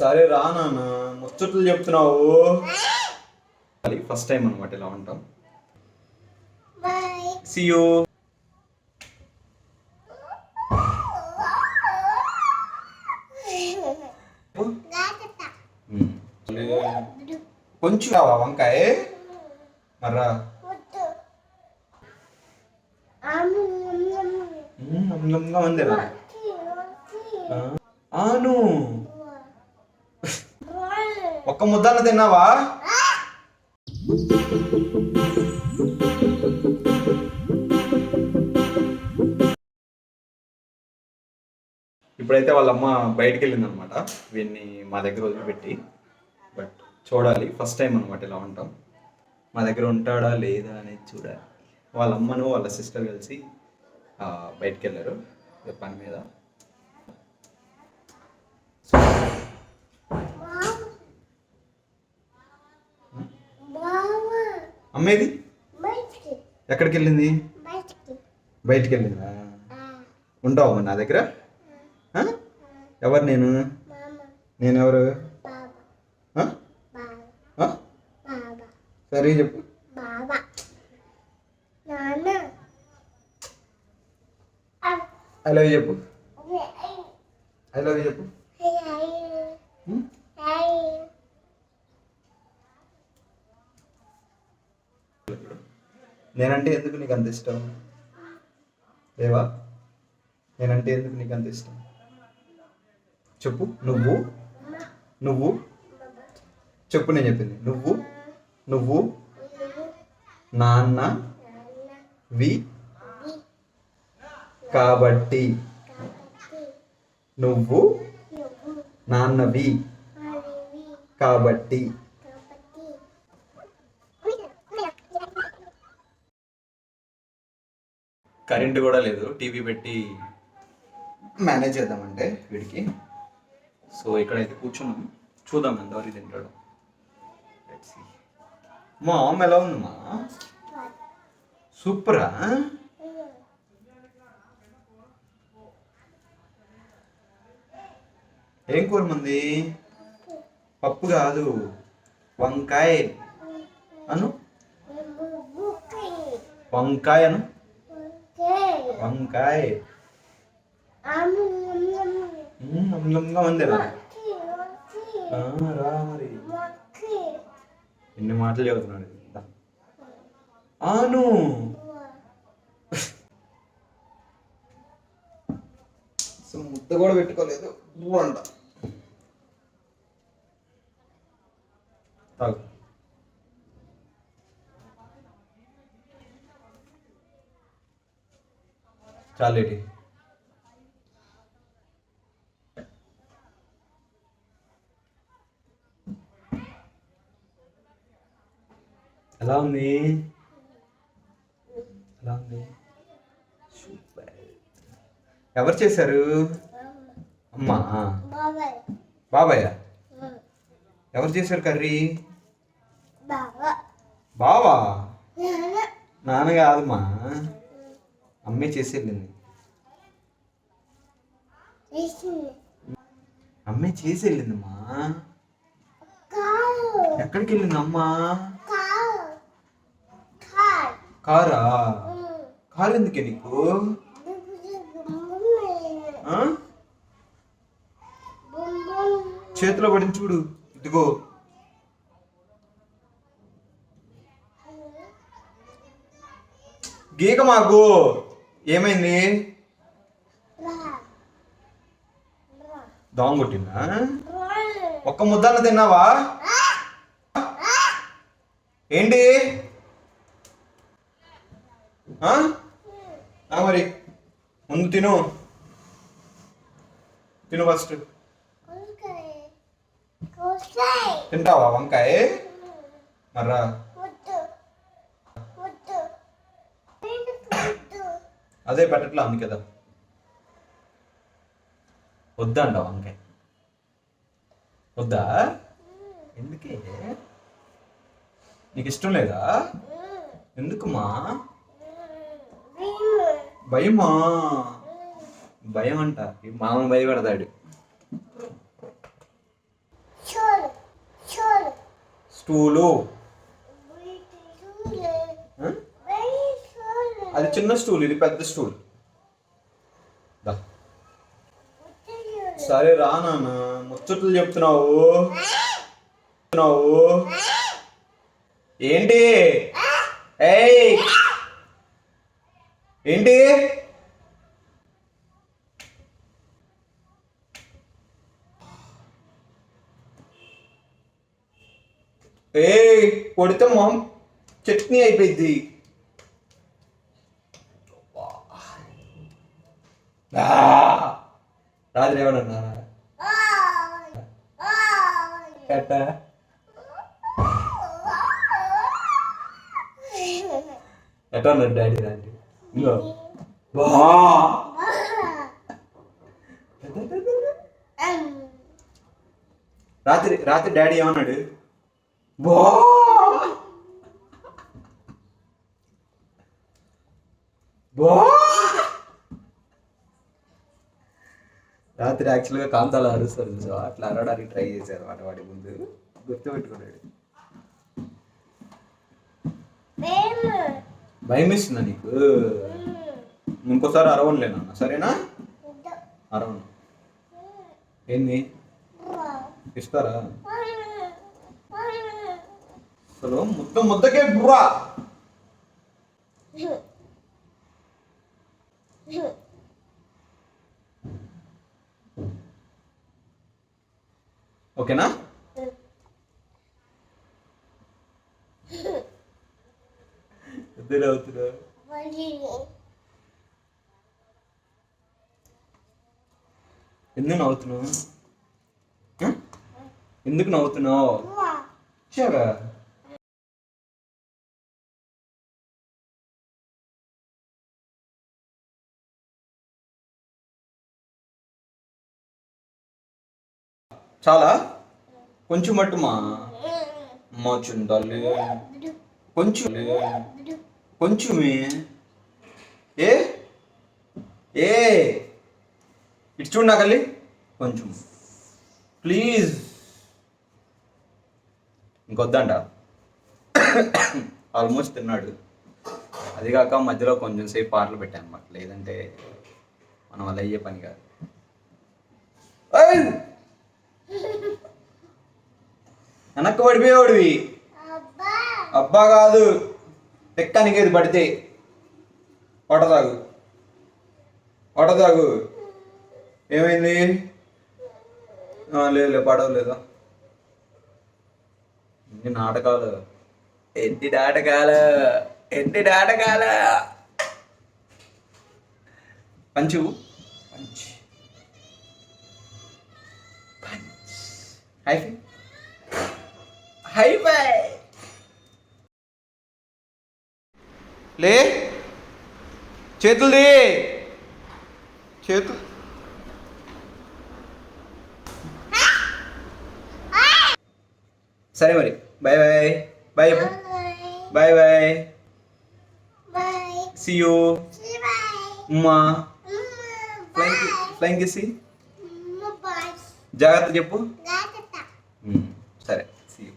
సరే రా నాన్న, ముచ్చట్లు చెప్తున్నావు. ఫస్ట్ టైం అనమాట ఇలా ఉంటాం. See you. కొంచెం కావా వంకాయ మర్రా? ఉందిరా ఆను. ఒక్క ముద్దన్న తిన్నావా? ఇప్పుడైతే వాళ్ళమ్మ బయటికి వెళ్ళింది అనమాట, వీడిని మా దగ్గర వదిలిపెట్టి. బట్ చూడాలి, ఫస్ట్ టైం అనమాట ఇలా ఉంటాం. మా దగ్గర ఉంటాడా లేదా అనేది చూడాలి. వాళ్ళ అమ్మను వాళ్ళ సిస్టర్ కలిసి బయటికి వెళ్ళారు పని మీద. అమ్మేది ఎక్కడికి వెళ్ళింది? బయటికి వెళ్ళిందా? ఉంటావా నా దగ్గర? ఎవరు నేను? నేనెవరు? సరే చెప్పు. ఐ లవ్ యూ చెప్పు. ఐ లవ్ యూ చెప్పు. నేనంటే ఎందుకు నీకు అంత ఇష్టం దేవా? నేనంటే ఎందుకు నీకు అంత ఇష్టం చెప్పు. నువ్వు నువ్వు చెప్పు. నేను చెప్పింది నువ్వు నాన్న వి కాబట్టి. నువ్వు నాన్నవి కాబట్టి. కరెంట్ కూడా లేదు, టీవీ పెట్టి మేనేజ్ చేద్దామంటే వీడికి. సో ఇక్కడైతే కూర్చున్నాం, చూద్దాం ఎంతవరకు తింటాడు. మా అమ్మ ఎలా ఉందమ్మా? సూపరా? ఏం కూర మంది? పప్పు కాదు, వంకాయ అను. వంకాయ అను. వంకాయ ఉందిరా. రా మరి, ఎన్ని మాటలు చదువుతున్నాడు. ఆను ముద్ద కూడా పెట్టుకోలేదు అంట. తాగు. చాలేటి ఎలా ఉంది? ఎలా ఉంది? సూపర్. ఎవరు చేశారు? అమ్మా? బాబాయ్? ఎవరు చేశారు కర్రీ? బావా? నాన్న కాదమ్మా, అమ్మే చేసి వెళ్ళింది. అమ్మే చేసి వెళ్ళిందమ్మా. ఎక్కడికి వెళ్ళింది అమ్మా? కారా? కారు ఎందుకే నీకు? చేతిలో పడింది చూడు, ఇదిగో. గీక మాకు. ఏమైంది? దోమ కొట్టిందా? ఒక్క ముద్దన్న తిన్నావా? ఏంటి మరి ముందు తిను ఫస్ట్. తింటావా వంకాయ మర్రా? అదే పెట్టట్లా ఉంది కదా. వద్దా అంట వంకాయ? వద్దా? ఎందుకే? నీకు ఇష్టం లేదా? ఎందుకుమా? భయమా? భయం అంట. మామూలు భయపడతాడు. స్టూలు. అది చిన్న స్టూల్, ఇది పెద్ద స్టూల్. సరే రా నాన్న, ముచ్చట్లు చెప్తున్నావు. ఏంటి? ఏయ్ ఏంటి? కొడితే మొహం చట్నీ అయిపోయింది. రాత్రి ఏమన్నా ఎట్టా ఉన్నాడు డాడీ? రాత్రి ఇంకో రాత్రి డాడీ ఏమన్నాడు? బా రాత్రి యాక్చువల్గా కాంతాలు అరుస్తారు, సో అట్లా అరవడానికి ట్రై చేశారు అన్నమాట. వాడి ముందు గుర్తుపెట్టుకున్నాడు. భయం ఇస్తుందా నీకు? ఇంకోసారి అరవనులేనా? సరేనా? అరవను. ఏంది ఇస్తారా? అసలు ముద్దకే బుర్రా. ఓకేనా? అవుతున్నా ఎందుకు నవ్వుతున్నావు? ఎందుకు నవ్వుతున్నావు? చాలా చాలా కొంచెం మట్టుమా అమ్మ చుండాలి. కొంచెమే ఏ ఏ ఇటు చూడు నాకల్లి, కొంచెం ప్లీజ్. ఇంకొద్దంట. ఆల్మోస్ట్ తిన్నాడు. అది కాక మధ్యలో కొంచెం సేపు పాటలు పెట్టాను అన్నమాట, లేదంటే మనం వల్ల అయ్యే పని కాదు. వెనక్కి పడిపోయేవాడివి. అబ్బా కాదు, ఎక్కనికి ఏది పడితే తాగు. ఏమైంది? లేదు పడవలేదా? ఎన్ని నాటకాలు. పంచు హైఫై లే, చేతులు సరే మరి. Bye bye bye bye bye. See you. ఉమ్మా ఫ్లైంగ్ కిసి. జాగ్రత్త చెప్పు. సరే, సీ యూ.